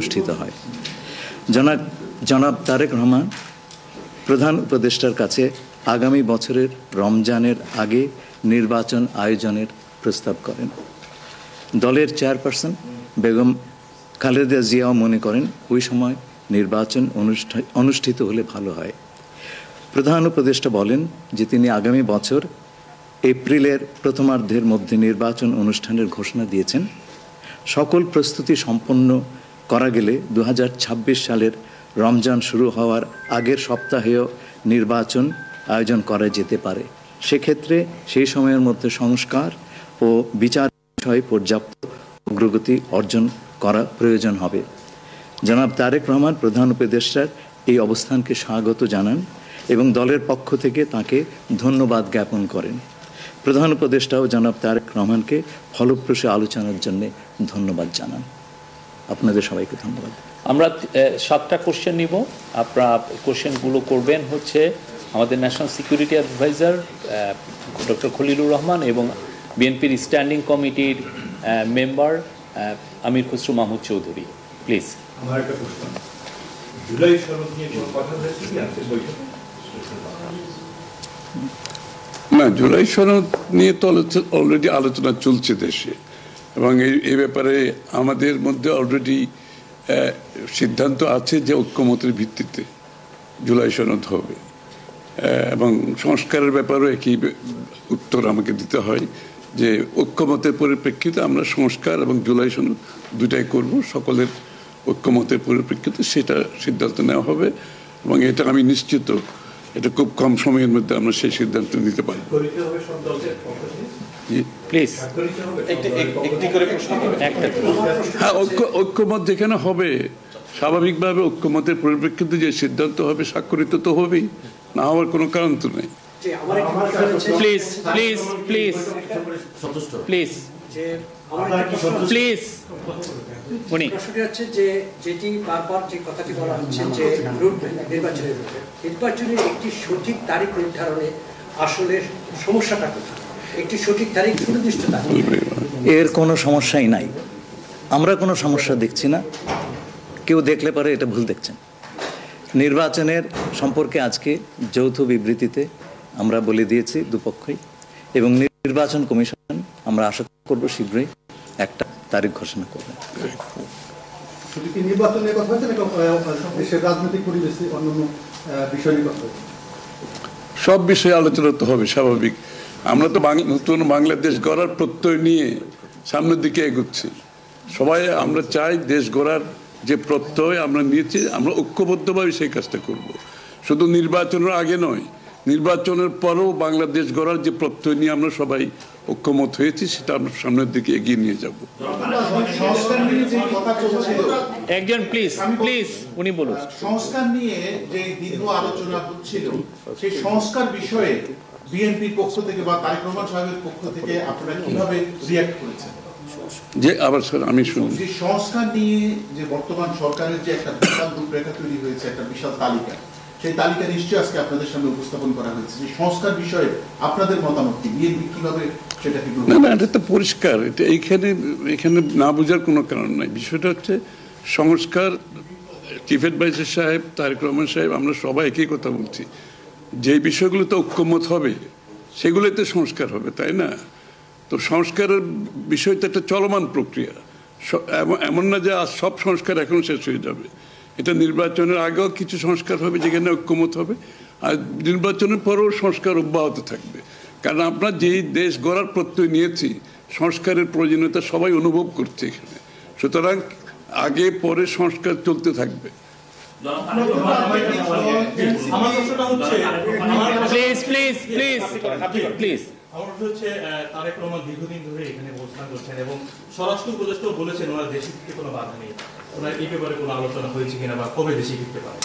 অনুষ্ঠিত হয়। জনাব তারেক রহমান প্রধান উপদেষ্টার কাছে আগামী বছরের রমজানের আগে নির্বাচন আয়োজনের প্রস্তাব করেন। দলের চেয়ারপারসন বেগম খালেদা জিয়াও মনে করেন ওই সময় নির্বাচন অনুষ্ঠিত হলে ভালো হয়। প্রধান উপদেষ্টা বলেন যে তিনি আগামী বছর এপ্রিলের প্রথমার্ধের মধ্যে নির্বাচন অনুষ্ঠানের ঘোষণা দিয়েছেন। সকল প্রস্তুতি সম্পন্ন করা গেলে 2026 সালের রমজান শুরু হওয়ার আগের সপ্তাহেও নির্বাচন আয়োজন করা যেতে পারে। সেক্ষেত্রে সেই সময়ের মধ্যে সংস্কার ও বিচার বিষয়ে পর্যাপ্ত অগ্রগতি অর্জন করা প্রয়োজন হবে। জনাব তারেক রহমান প্রধান উপদেষ্টার এই অবস্থানকে স্বাগত জানান এবং দলের পক্ষ থেকে তাকে ধন্যবাদ জ্ঞাপন করেন। প্রধান উপদেষ্টাও জনাব তারেক রহমানকে ফলপ্রসূ আলোচনার জন্য ধন্যবাদ জানান। আপনাদের সবাইকে ধন্যবাদ। আমরা 7টা কোশ্চেন নিব। আপনারা কোশ্চেনগুলো করবেন হচ্ছে আমাদের national security adviser doctor Khalilur Rahman এবং বিএনপির স্ট্যান্ডিং কমিটির মেম্বার আমির খসরু মাহমুদ চৌধুরী। প্লিজ। আমার একটা প্রশ্ন, জুলাই সনদ নিয়ে কোনো কথা হয়েছে কি আজকের বৈঠকে? না, জুলাই সনদ নিয়ে তো অলরেডি আলোচনা চলছে দেশে, এবং এই ব্যাপারে আমাদের মধ্যে অলরেডি সিদ্ধান্ত আছে যে ঐক্যমতের ভিত্তিতে জুলাই সনদ হবে, এবং সংস্কারের ব্যাপারেও একই উত্তর আমাকে দিতে হয় যে ঐক্যমতের পরিপ্রেক্ষিতে আমরা সংস্কার এবং জুলাই সনদ দুটাই করব। সকলের ঐক্যমতের পরিপ্রেক্ষিতে সেটা সিদ্ধান্ত নেওয়া হবে, এবং এটা আমি নিশ্চিত এটা খুব কম সময়ের মধ্যে আমরা সেই সিদ্ধান্ত নিতে পারবো। হ্যাঁ, ঐক্যমত যেখানে হবে স্বাভাবিকভাবে ঐক্যমতের পরিপ্রেক্ষিতে যে সিদ্ধান্ত হবে স্বাক্ষরিত তো হবেই, না হওয়ার কোনো কারণ তো নেই। Please please please please please উনি হচ্ছে যে যেটি বারবার যে কথাটি বলা হচ্ছে যে নির্বাচনের একটি সঠিক তারিখ নির্ধারণে আসলে সমস্যাটা কোথায়? একটি সঠিক তারিখ সুনির্দিষ্ট তারিখ, এর কোনো সমস্যাই নাই। আমরা কোনো সমস্যা দেখছি না। কেউ দেখলে পারে এটা ভুল দেখছেন। নির্বাচনের সম্পর্কে আজকে যৌথ বিবৃতিতে আমরা বলে দিয়েছি দুপক্ষই, এবং নির্বাচন কমিশন আমরা আশা করব শীঘ্রই একটা তারিখ ঘোষণা করবে। শুধু কি নির্বাচনের কথা হচ্ছে নাকি দেশের রাজনৈতিক পরিবেশে অন্যান্য বিষয় নিয়ে কথা হচ্ছে? সব বিষয়ে আলোচনা তো হবে স্বাভাবিক। আমরা তো নতুন বাংলাদেশ গড়ার প্রত্যয় নিয়ে সামনের দিকে এগোচ্ছি। সবাই আমরা চাই দেশ গড়ার যে প্রত্যয় আমরা নিয়েছি, আমরা ঐক্যবদ্ধভাবে সেই কাজটা করব। শুধু নির্বাচনের আগে নয়, নির্বাচনের পরেও বাংলাদেশ গড়ার যে প্রত্যয় নিয়ে আমরা সবাই ঐক্যমত হয়েছি সেটা আমরা সামনের দিকে এগিয়ে নিয়ে যাব। একজন প্লিজ প্লিজ উনি বলুন। সংস্কার নিয়ে যে দীর্ঘ আলোচনা হচ্ছিল, সেই সংস্কার বিষয়ে বিএনপির পক্ষ থেকে বা তারেক রহমান সাহেবের পক্ষ থেকে আপনারা কিভাবে রিঅ্যাক্ট করেছেন? যে আবার স্যার আমি শুনি, যে সংস্কার নিয়ে যে বর্তমান সরকারের যে একটা বিশাল রূপরেখা তৈরি হয়েছে, একটা বিশাল তালিকা, সেই তালিকা নিশ্চয়ই আজকে আপনাদের সামনে উপস্থাপন করা হয়েছে। যে সংস্কার বিষয়ে আপনাদের মতামত কি? বিএনপি কিভাবে সেটাকে? না, এটা তো পরিষ্কার। এটা এখানে না বোঝার কোনো কারণ নাই। বিষয়টা হচ্ছে সংস্কার। চিফ অ্যাডভাইজার সাহেব, তারেক রহমান সাহেব, আমরা সবাই একই কথা বলছি। যে বিষয়গুলোতে ঐক্যমত হবে সেগুলোতে সংস্কার হবে, তাই না? তো সংস্কারের বিষয়টা একটা চলমান প্রক্রিয়া। এমন না যে আজ সব সংস্কার এখন শেষ হয়ে যাবে। এটা নির্বাচনের আগেও কিছু সংস্কার হবে যেখানে ঐক্যমত হবে, আর নির্বাচনের পরেও সংস্কার অব্যাহত থাকবে। কারণ আমরা যেই দেশ গড়ার প্রত্যয় নিয়েছি, সংস্কারের প্রয়োজনীয়তা সবাই অনুভব করছে এখানে। সুতরাং আগে পরে সংস্কার চলতে থাকবে। তারেক রহমান দীর্ঘদিন ধরে এখানে অবস্থান করছেন এবং স্বরাষ্ট্র উপদেষ্টাও বলেছেন ওনার দেশে ফিরতে কোনো বাধা নেই। ওনার এই ব্যাপারে কোনো আলোচনা হয়েছে কিনা বা কবে দেশে ফিরতে পারে?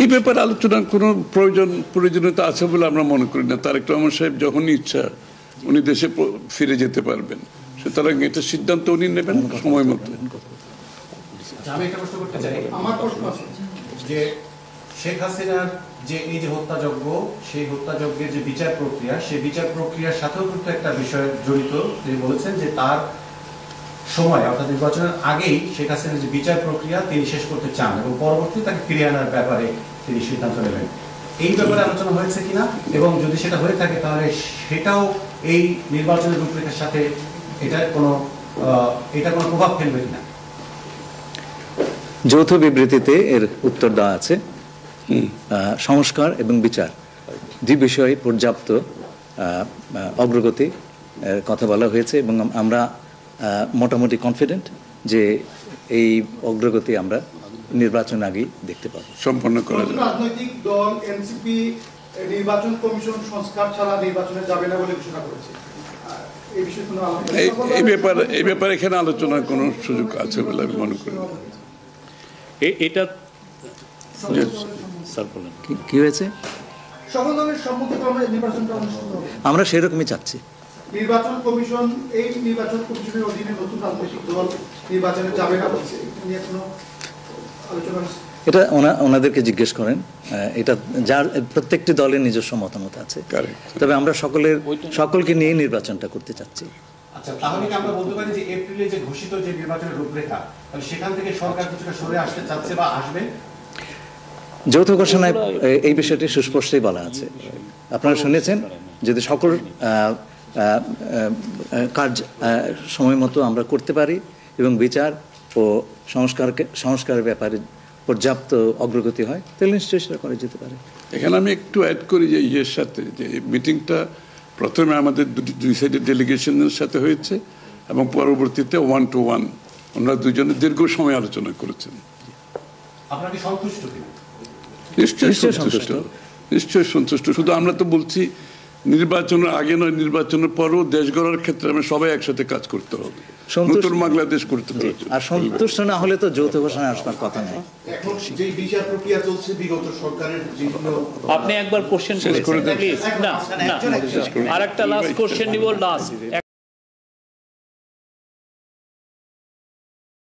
এই ব্যাপারে আলোচনার কোনো প্রয়োজনীয়তা আছে বলে আমরা মনে করি না। তারেক রহমান সাহেব যখনই ইচ্ছা উনি দেশে ফিরে যেতে পারবেন। সুতরাং এটা সিদ্ধান্ত উনি নেবেন সময় মতো। আমি একটা প্রশ্ন করতে চাই। আমার প্রশ্ন আছে যে শেখ হাসিনার যে এই যে হত্যাযজ্ঞ, সেই হত্যাযজ্ঞের যে বিচার প্রক্রিয়া, সেই বিচার প্রক্রিয়ার সাথেও কিন্তু একটা বিষয় জড়িত। তিনি বলেছেন যে তার সময় অর্থাৎ নির্বাচনের আগেই শেখ হাসিনার যে বিচার প্রক্রিয়া তিনি শেষ করতে চান এবং পরবর্তীতে তাকে ফিরিয়ে আনার ব্যাপারে তিনি সিদ্ধান্ত নেবেন। এই ব্যাপারে আলোচনা হয়েছে কিনা, এবং যদি সেটা হয়ে থাকে তাহলে সেটাও এই নির্বাচনের রূপরেখার সাথে এটা কোনো প্রভাব ফেলবে কিনা? যৌথ বিবৃতিতে এর উত্তর দেওয়া আছে। সংস্কার এবং বিচার দুই বিষয়ে পর্যাপ্ত অগ্রগতি কথা বলা হয়েছে এবং আমরা মোটামুটি কনফিডেন্ট যে এই অগ্রগতি আমরা নির্বাচন আগেই দেখতে পাবো। সম্পন্ন করা যাবে। রাজনৈতিক দল এনসিপি নির্বাচন কমিশন সংস্কার ছাড়া নির্বাচনে যাবে না বলে ঘোষণা করেছে। এই বিষয়ে কোনো এই ব্যাপারে এখানে আলোচনার কোনো সুযোগ আছে বলে আমি মনে করি না। এটা স্যার বলেন কি হয়েছে? সকল দলের সম্মতিক্রমে নির্বাচনটা অনুষ্ঠিত হবে। আমরা সেরকমই চাচ্ছি। নির্বাচন কমিশন এই নির্বাচন কমিশনের অধীনে নতুন রাজনৈতিক দল নির্বাচনে যাবে না বলছে, এটা নিয়ে কোনো আলোচনা হয়েছে? এটা ওনাদেরকে জিজ্ঞেস করেন। এটা যার প্রত্যেকটি দলের নিজস্ব মতামত আছে, তবে আমরা সকলকে নিয়ে নির্বাচনটা করতে চাচ্ছি। আচ্ছা, তাহলে কি আমরা বলতে পারি যে এপ্রিলে যে ঘোষিত যে নির্বাচনের রূপরেখা, তাহলে সেখান থেকে সরকার কিছুটা সরে আসতে চাচ্ছে বা আসবে? যৌথ ঘোষণায় এই বিষয়টি সুস্পষ্টই বলা আছে। আপনারা শুনেছেন, যদি সকল কাজ সময় মতো আমরা করতে পারি এবং বিচার ও সংস্কারের ব্যাপারে পর্যাপ্ত অগ্রগতি হয়, তাহলে নিশ্চয়ই সেটা করা যেতে পারে। এখানে আমি একটু অ্যাড করি যে ইয়ের সাথে, যে মিটিংটা প্রথমে আমাদের দুই সাইডের ডেলিগেশনের সাথে হয়েছে এবং পরবর্তীতে 1 to 1 ওনারা দুজনে দীর্ঘ সময় আলোচনা করেছেন। আপনারা কি সন্তুষ্ট কিনা? নিশ্চয়ই সন্তুষ্ট। শুধু আমরা তো বলছি নির্বাচনের আগে নয়, নির্বাচনের পরও দেশ গড়ার ক্ষেত্রে আমরা সবাই একসাথে কাজ করতে হবে, নতুন বাংলাদেশ করতে হবে। আর সন্তুষ্ট না হলে তো যৌথ ঘোষণা আসবার কথা নয়। এখন যে বিচার প্রক্রিয়া চলছে বিগত সরকারের যেগুলো, আপনি একবার কোশ্চেন শেষ করে দেন প্লিজ। না, আরেকটা লাস্ট কোশ্চেন নিব, লাস্ট